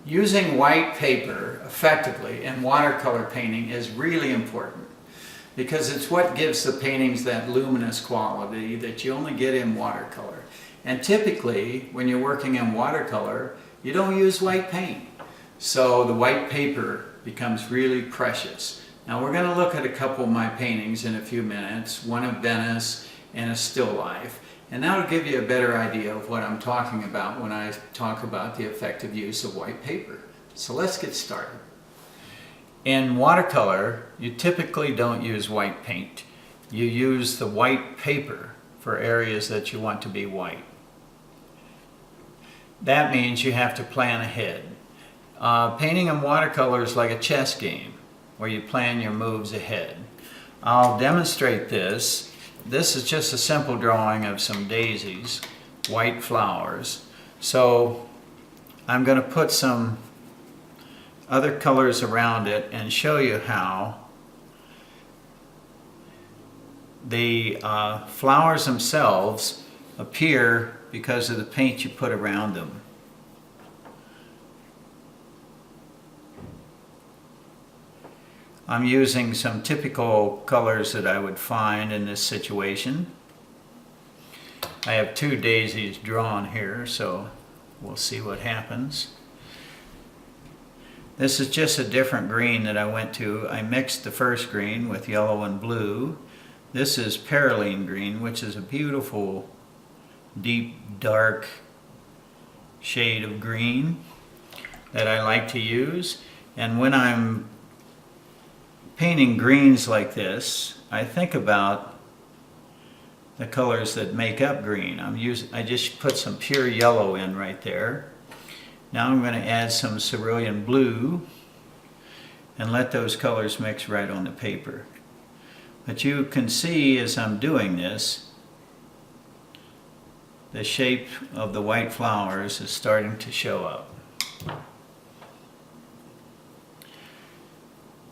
Using white paper effectively in watercolor painting is really important because it's what gives the paintings that luminous quality that you only get in watercolor. And typically, when you're working in watercolor, you don't use white paint. So the white paper becomes really precious. Now we're going to look at a couple of my paintings in a few minutes, one of Venice and a still life. And that'll give you a better idea of what I'm talking about when I talk about the effective use of white paper. So let's get started. In watercolor, you typically don't use white paint. You use the white paper for areas that you want to be white. That means you have to plan ahead. Painting in watercolor is like a chess game where you plan your moves ahead. I'll demonstrate this. This is just a simple drawing of some daisies, white flowers. So I'm going to put some other colors around it and show you how the flowers themselves appear because of the paint you put around them. I'm using some typical colors that I would find in this situation. I have two daisies drawn here, so we'll see what happens. This is just a different green that I went to. I mixed the first green with yellow and blue. This is perylene green, which is a beautiful, deep, dark shade of green that I like to use. And when I'm painting greens like this, I think about the colors that make up green. I just put some pure yellow in right there. Now I'm going to add some cerulean blue and let those colors mix right on the paper. But you can see as I'm doing this, the shape of the white flowers is starting to show up.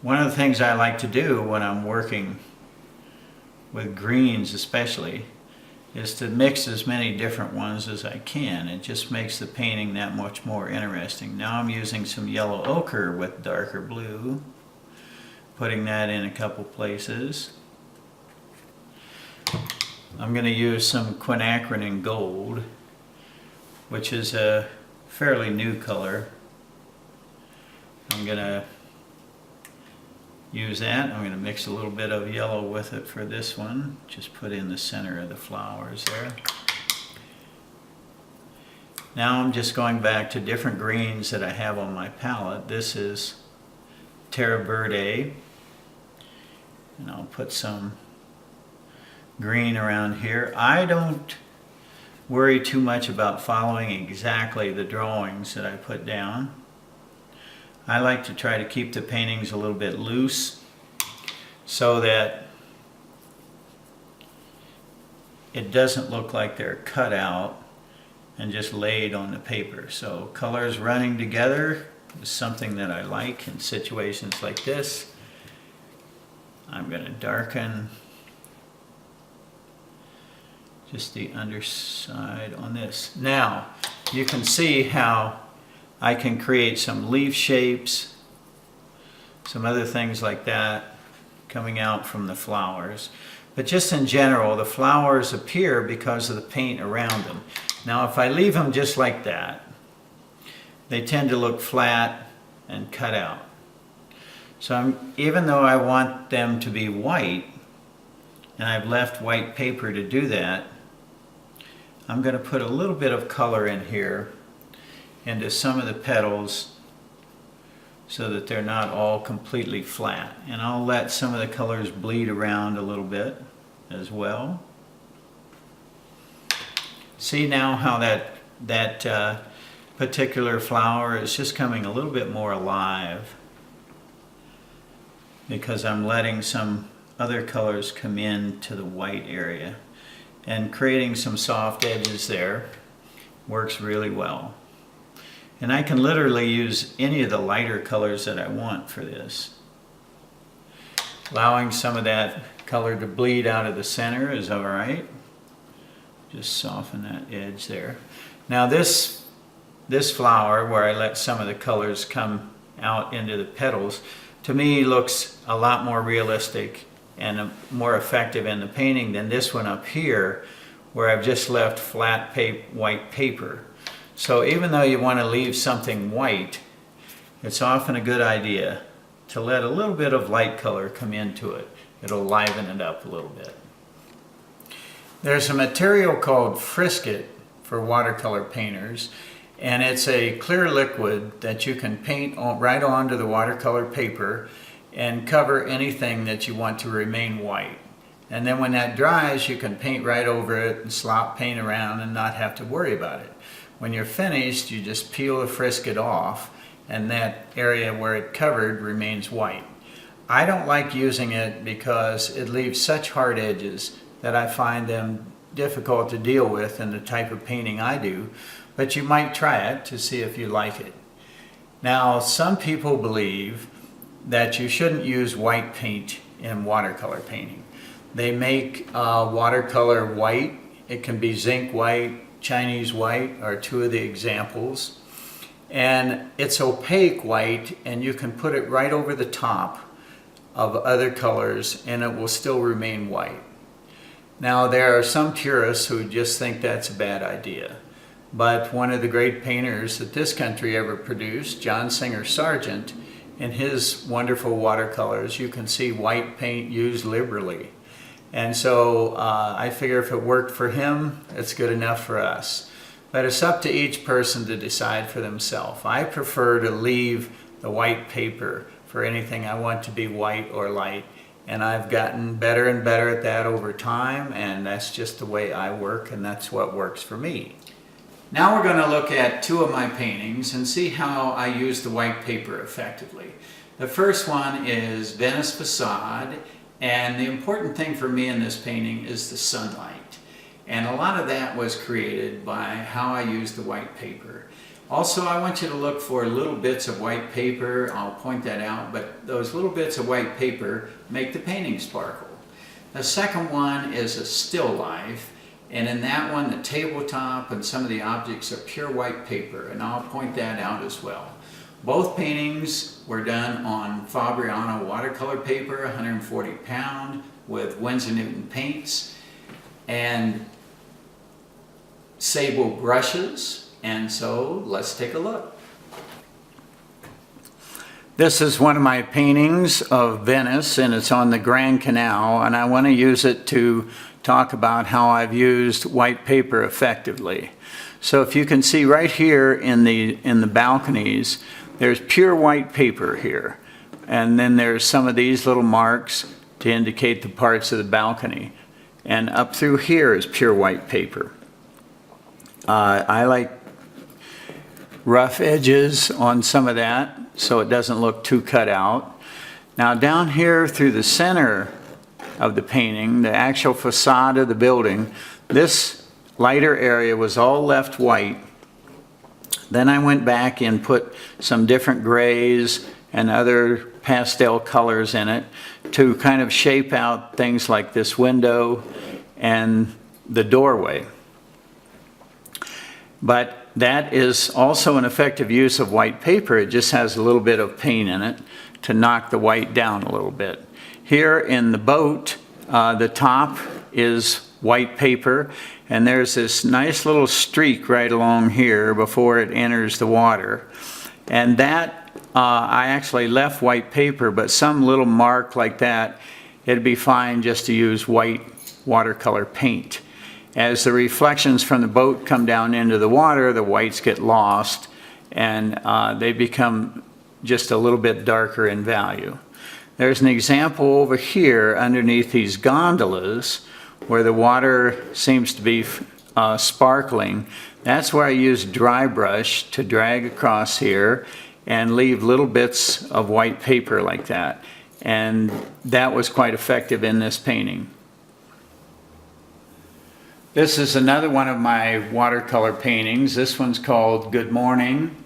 One of the things I like to do when I'm working with greens especially is to mix as many different ones as I can. It just makes the painting that much more interesting. Now I'm using some yellow ochre with darker blue, putting that in a couple places. I'm going to use some quinacridone gold, which is a fairly new color. I'm going to use that. I'm going to mix a little bit of yellow with it for this one. Just put in the center of the flowers there. Now I'm just going back to different greens that I have on my palette. This is Terra Verde, and I'll put some green around here. I don't worry too much about following exactly the drawings that I put down. I like to try to keep the paintings a little bit loose so that it doesn't look like they're cut out and just laid on the paper. So colors running together is something that I like in situations like this. I'm going to darken just the underside on this. Now you can see how I can create some leaf shapes, some other things like that coming out from the flowers. But just in general, the flowers appear because of the paint around them. Now if I leave them just like that, they tend to look flat and cut out. So even though I want them to be white, and I've left white paper to do that, I'm going to put a little bit of color in here into some of the petals so that they're not all completely flat. And I'll let some of the colors bleed around a little bit as well. See now how that particular flower is just coming a little bit more alive because I'm letting some other colors come into the white area, and creating some soft edges there works really well. And I can literally use any of the lighter colors that I want for this. Allowing some of that color to bleed out of the center is all right. Just soften that edge there. Now this this flower, where I let some of the colors come out into the petals, to me looks a lot more realistic and more effective in the painting than this one up here, where I've just left flat white paper. So even though you want to leave something white, it's often a good idea to let a little bit of light color come into it. It'll liven it up a little bit. There's a material called Frisket for watercolor painters, and it's a clear liquid that you can paint right onto the watercolor paper and cover anything that you want to remain white. And then when that dries, you can paint right over it and slop paint around and not have to worry about it. When you're finished, you just peel the Frisket off, and that area where it covered remains white. I don't like using it because it leaves such hard edges that I find them difficult to deal with in the type of painting I do, but you might try it to see if you like it. Now, some people believe that you shouldn't use white paint in watercolor painting. They make watercolor white. It can be zinc white, Chinese white are two of the examples. And it's opaque white, and you can put it right over the top of other colors and it will still remain white. Now, there are some purists who just think that's a bad idea. But one of the great painters that this country ever produced, John Singer Sargent, in his wonderful watercolors, you can see white paint used liberally. And so I figure if it worked for him, it's good enough for us. But it's up to each person to decide for themselves. I prefer to leave the white paper for anything I want to be white or light. And I've gotten better and better at that over time, and that's just the way I work, and that's what works for me. Now we're going to look at two of my paintings and see how I use the white paper effectively. The first one is Venice Facade, and the important thing for me in this painting is the sunlight. And a lot of that was created by how I use the white paper. Also, I want you to look for little bits of white paper. I'll point that out, but those little bits of white paper make the painting sparkle. The second one is a still life, and in that one the tabletop and some of the objects are pure white paper, and I'll point that out as well. Both paintings were done on Fabriano watercolor paper, 140 pound, with Winsor Newton paints and sable brushes. And so let's take a look. This is one of my paintings of Venice, and it's on the Grand Canal, and I want to use it to talk about how I've used white paper effectively. So if you can see right here in the balconies, there's pure white paper here, and then there's some of these little marks to indicate the parts of the balcony, and up through here is pure white paper. I like rough edges on some of that so it doesn't look too cut out. Now down here through the center of the painting, the actual facade of the building, this lighter area was all left white. Then I went back and put some different grays and other pastel colors in it to kind of shape out things like this window and the doorway. But that is also an effective use of white paper. It just has a little bit of paint in it to knock the white down a little bit. Here in the boat, the top is white paper, and there's this nice little streak right along here before it enters the water. And that, I actually left white paper, but some little mark like that, it'd be fine just to use white watercolor paint. As the reflections from the boat come down into the water, the whites get lost, and they become just a little bit darker in value. There's an example over here underneath these gondolas where the water seems to be sparkling. That's where I use dry brush to drag across here and leave little bits of white paper like that. And that was quite effective in this painting. This is another one of my watercolor paintings. This one's called Good Morning.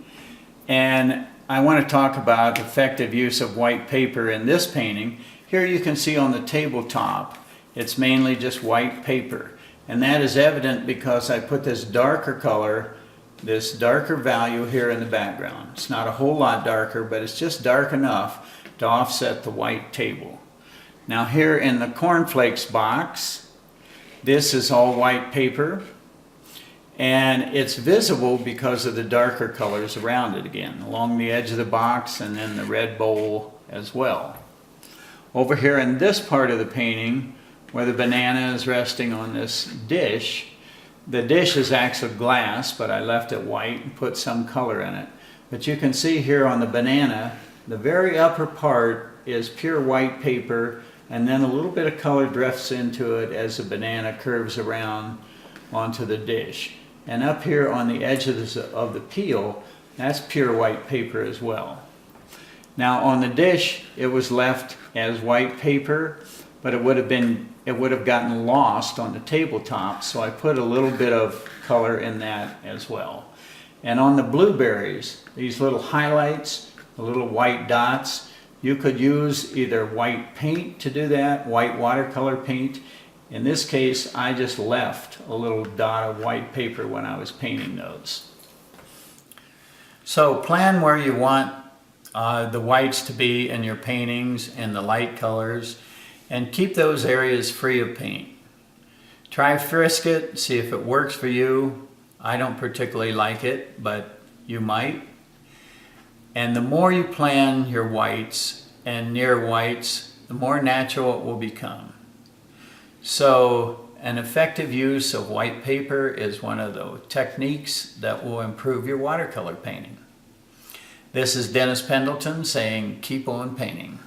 And I want to talk about effective use of white paper in this painting. Here you can see on the tabletop, it's mainly just white paper. And that is evident because I put this darker color this darker value here in the background. It's not a whole lot darker, but it's just dark enough to offset the white table. Now here in the cornflakes box, this is all white paper, and it's visible because of the darker colors around it again, along the edge of the box and then the red bowl as well. Over here in this part of the painting, where the banana is resting on this dish, the dish is actually glass, but I left it white and put some color in it. But you can see here on the banana, the very upper part is pure white paper, and then a little bit of color drifts into it as the banana curves around onto the dish. And up here on the edge of the peel, that's pure white paper as well. Now on the dish, it was left as white paper, but it would have gotten lost on the tabletop, so I put a little bit of color in that as well. And on the blueberries, these little highlights, the little white dots, you could use either white paint to do that, white watercolor paint. In this case, I just left a little dot of white paper when I was painting those. So plan where you want the whites to be in your paintings and the light colors, and keep those areas free of paint. Try frisk it, see if it works for you. I don't particularly like it, but you might. And the more you plan your whites and near whites, the more natural it will become. So an effective use of white paper is one of the techniques that will improve your watercolor painting. This is Dennis Pendleton saying, keep on painting.